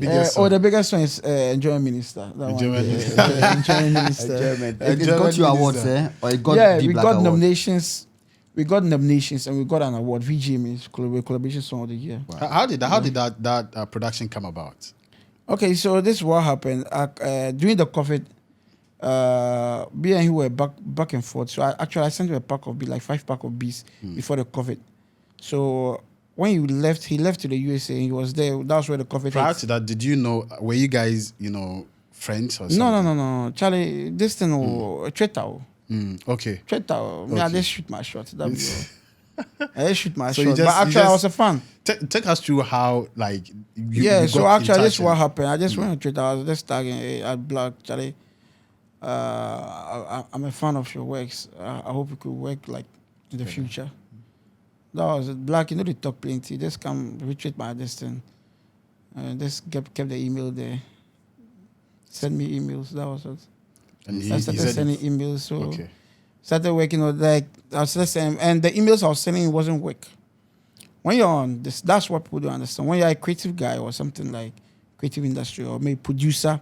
biggest song? The biggest one is Enjoyment Minister. That Enjoyment one, Minister. Enjoyment Minister. It got you awards, Or it got Yeah, the we Black got Award? nominations. We got nominations and we got an award. VG means Collaboration Song of the Year. Wow. How did that production come about? Okay, so this is what happened. During the COVID, me and he were back and forth. So I sent him a pack of beats, like 5 pack of beats before the COVID. So when he left to the USA. He was there. That's where the COVID. Prior to that, did you know? Were you guys, friends or something? No. Charlie, this thing was traitor. Okay. Traitor. Me, I just shoot my shot. I just shoot my So shot. But actually, I was a fan. Take us through how, like, so actually, this is what happened. I just went on Twitter. I was just tagging at Black Charlie. I'm a fan of your works. I hope we could work like in the future. That was it. Black. They talk plenty. Just come retweet my distance. Just kept the email there. Send me emails. That was it. And I started sending emails. So okay. started working on I was sending, and the emails I was sending wasn't work. When you're on this, that's what people don't understand. When you're a creative guy or something like creative industry or maybe producer,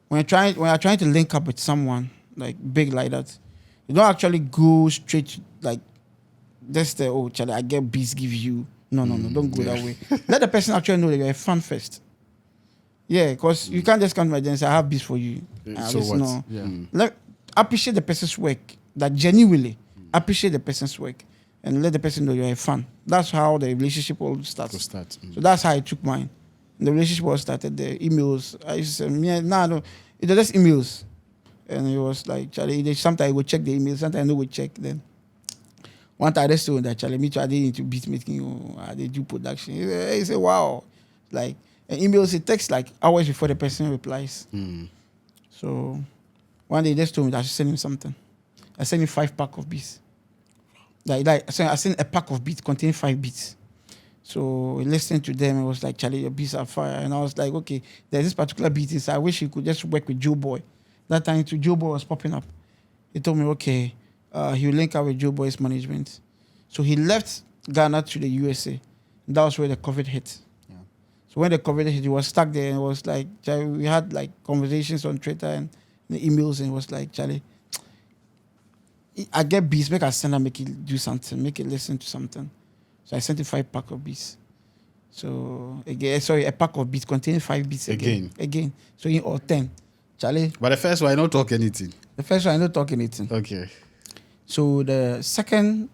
when you're trying to link up with someone like big like that, you don't actually go straight to, like that's the Charlie, I get beats give you. No, don't go that way. Let the person actually know that you're a fan first. Yeah, because you can't just come to my and say, I have beats for you. So what? No. Yeah. Appreciate the person's work. That genuinely appreciate the person's work and let the person know you're a fan. That's how the relationship all starts. So that's how I took mine. And the relationship all started. The emails. I used to say, no. It was just emails. And it was like, Charlie, sometimes I would check the emails, sometimes I would check them. One time I just told that, Charlie, me too, I did into beat making, I did do production. He said, wow. Like, and emails, it takes like hours before the person replies. So one day he just told me that I should send him something. I sent him 5 pack of beats. I sent a pack of beats containing 5 beats. So he listened to them and was like, Charlie, your beats are fire. And I was like, okay, there's this particular beat inside. I wish he could just work with Joe Boy. That time too, Joe Boy was popping up. He told me, okay, he will link up with Joe Boy's management. So he left Ghana to the USA. And that was where the COVID hit. Yeah. So when the COVID hit, he was stuck there and it was like, Charlie, we had like conversations on Twitter and the emails and it was like, Charlie, I get beats, make I send her, make it do something, make it listen to something. So I sent him 5 pack of beats. So a pack of beats containing 5 beats again. So in all 10. Charlie. But the first one, I don't talk anything. Okay. So the second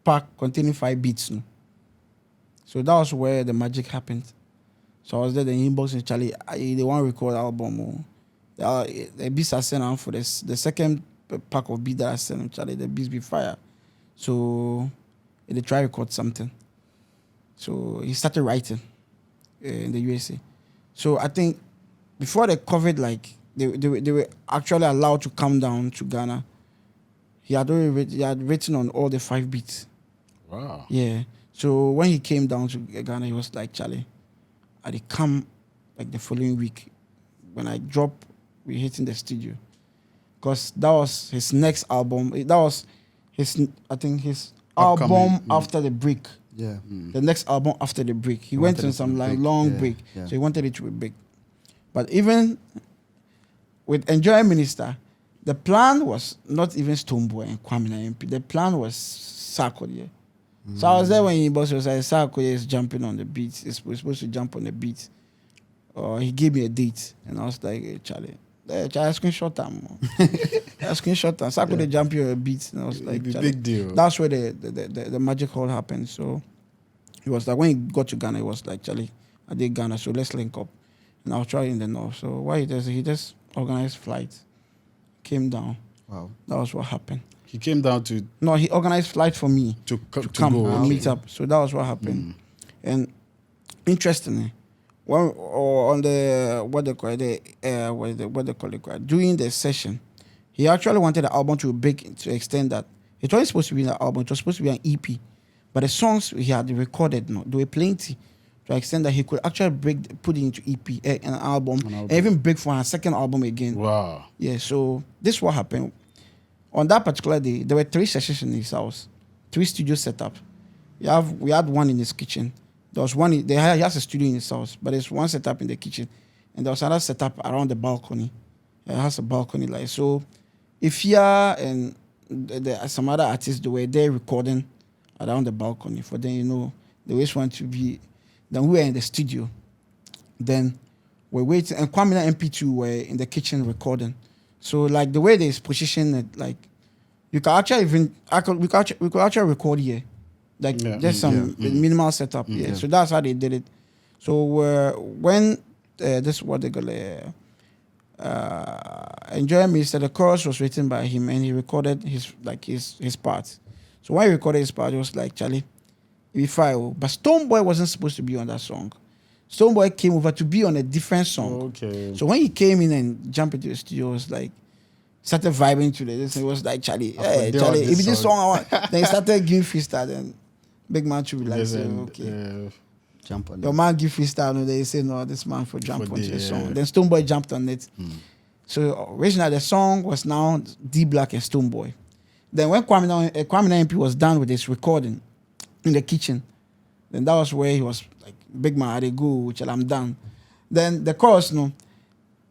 pack containing 5 beats. No? So that was where the magic happened. So I was there, the inbox and Charlie, they want to record album. The beats I sent out for this. The second pack of beats that I sent him, Charlie, the beats be fire. So they try to record something. So he started writing in the USA. So I think before the COVID, like they were actually allowed to come down to Ghana. He had written on all the 5 beats. Wow. Yeah. So when he came down to Ghana, he was like, Charlie, I did come like the following week. When I drop, we hit in the studio. Because that was his next album. That was his album after the break. Yeah. The next album after the break. He went on some like long break. Yeah. So he wanted it to be big. But even with Enjoy Minister, the plan was not even Stoneboy and Kwame MP. The plan was Sarkodie. So I was there when he was like, Sarkodie is jumping on the beats. We're supposed to jump on the beats. He gave me a date. And I was like, hey, Charlie, screenshot them. Screenshot them. Sarkodie jumping on the beats. And I was like, big deal. That's where the magic all happened. So he was like, when he got to Ghana, he was like, Charlie, I did Ghana, so let's link up. And I'll try in the north. So what he just organized flights. Came down. Wow. That was what happened. He came down to... No, he organized flight for me to come go, and meet up. So that was what happened. And interestingly, on the during the session, he actually wanted the album to be big to extend that it wasn't supposed to be an album, it was supposed to be an EP. But the songs he had recorded, they were plenty to extend that he could actually put it into EP, an album, and even break for a second album again. Wow. Yeah, so this is what happened. On that particular day, there were 3 sessions in his house, 3 studio setup. We had one in his kitchen, There was one. He has a studio in his house, but there's one setup in the kitchen, and there was another setup around the balcony. It has a balcony like so. Ifya and some other artists, they were there recording around the balcony. For them, they always want to be. Then we were in the studio. Then we're waiting, and Kwame and MP2 were in the kitchen recording. So like the way they position it, like you can actually we could actually record here, like there's some minimal setup here. So that's how they did it. So when this is what they call Enjoy Me said the chorus was written by him and he recorded his parts. So when he recorded his part, it was like Charlie, if I but Stonebwoy wasn't supposed to be on that song. Stonebwoy came over to be on a different song. Okay. So when he came in and jumped into the studio, it was like started vibing to this. It was like Charlie, Charlie, if this song I want, then he started giving freestyle. Then big man should be like, okay, jump on. Your man give freestyle, and they say no, this man for jump onto the song. Then Stonebwoy jumped on it. So originally the song was now D Black and Stonebwoy. Then when Kwame MP was done with his recording in the kitchen, then that was where he was like, big man, I go, which I'm done. Then the chorus,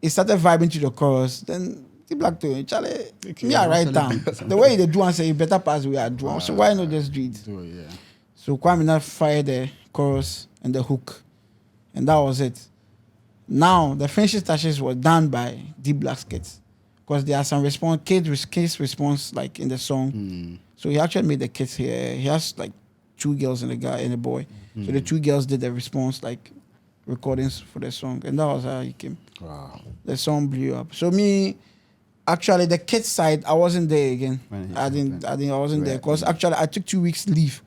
he started vibing to the chorus. Then D Black told him, Charlie, me I write down. The way they do and say, you better pass the way I do. So why not just do it? So Kwame now fired the chorus and the hook. And that was it. Now, the finishing touches were done by D Black's kids. Because there are some kids response like in the song. So he actually made the kids here. He has like 2 girls and a guy and a boy. So the 2 girls did the response like recordings for the song. And that was how he came. Wow. The song blew up. So me, actually the kids side, I wasn't there again. I wasn't there. Because actually I took 2 weeks leave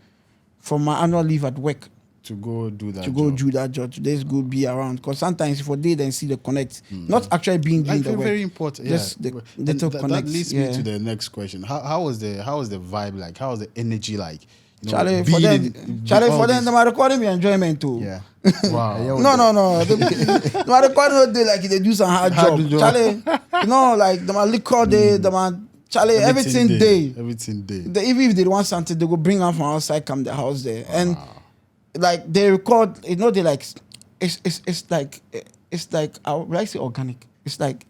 from my annual leave at work. To go do that job. To just go be around. Because sometimes if you did and see the connect, not actually being doing the work. Very important. Just the connect. That leads me to the next question. How was the vibe like? How was the energy like? Charlie, for them, they might recording me enjoyment too. Yeah. Wow. No. They might recording day like they do some hard job. Charlie, like they might record day, they might Charlie, everything day. Everything day. Even if they want something, they go bring out from outside, come the house there. And like they record, they like it's like I would like to say organic. It's like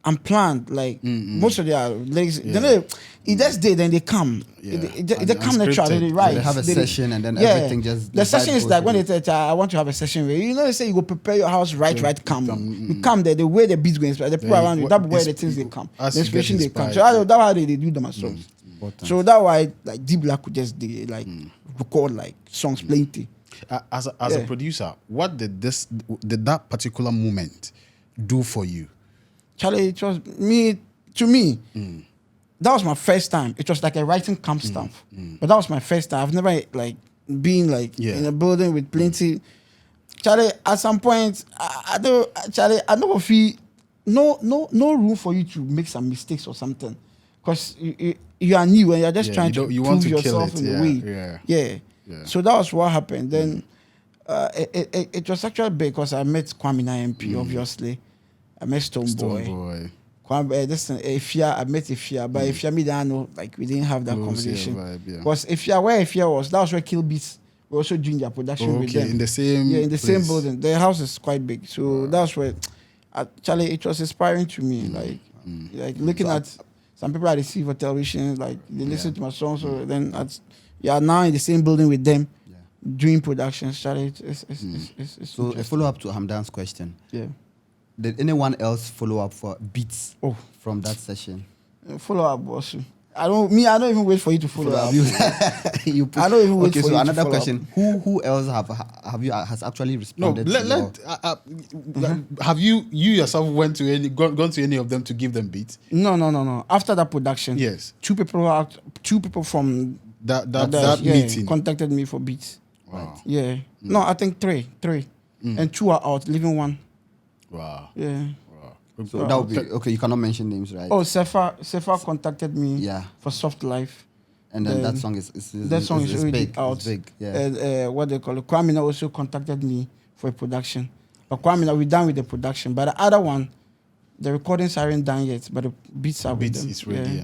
unplanned. Like most of their legs, it just did, then they come. They come naturally. They write. They have a session and then everything just. The session is like when they say, "I want to have a session where they say you go prepare your house, right, come. You come there, the way the beats go, the people around you, that way the things they come, the inspiration they come. So that's how they do them as songs. So that's why like D Black could just record like songs plenty. As a producer, what did that particular moment do for you? Charlie, it was to me, that was my first time. It was like a writing camp stuff. But that was my first time. I've never like been like in a building with plenty. Charlie, at some point, I never feel no room for you to make some mistakes or something. Because you are new and you're just trying to prove yourself in a way. Yeah. So that was what happened. Then it was actually big because I met Kwame MP, obviously. I met Stonebwoy. Ifya, I met Ifya, but Ifya me don't know, like we didn't have that conversation. Because where Ifya was, that was where Kill Beats were also doing their production with them. In the same building. Their house is quite big. So that's where Charlie, it was inspiring to me. Like looking at some people I see for television, like they listen to my songs, so then now in the same building with them doing productions. Charlie, it's so a follow up to Hamdan's question. Yeah. Did anyone else follow up for beats from that session? Follow up, boss. I don't even wait for you to follow up. I don't even wait for you to follow up. Okay, so another question: Who else has actually responded? Have you yourself gone to any of them to give them beats? No. After that production, yes, two people from that meeting contacted me for beats. Wow. Yeah. No, I think three, and 2 are out, leaving 1. Wow. Yeah. Wow. So that would be okay. You cannot mention names, right? Oh, Sefa contacted me. For Soft Life. And then that song is already big. out. It's big. Yeah. And what they call it. Kwame also contacted me for a production. But Kwame, we're done with the production. But the other one, the recordings aren't done yet. But the beats are with them. It's ready.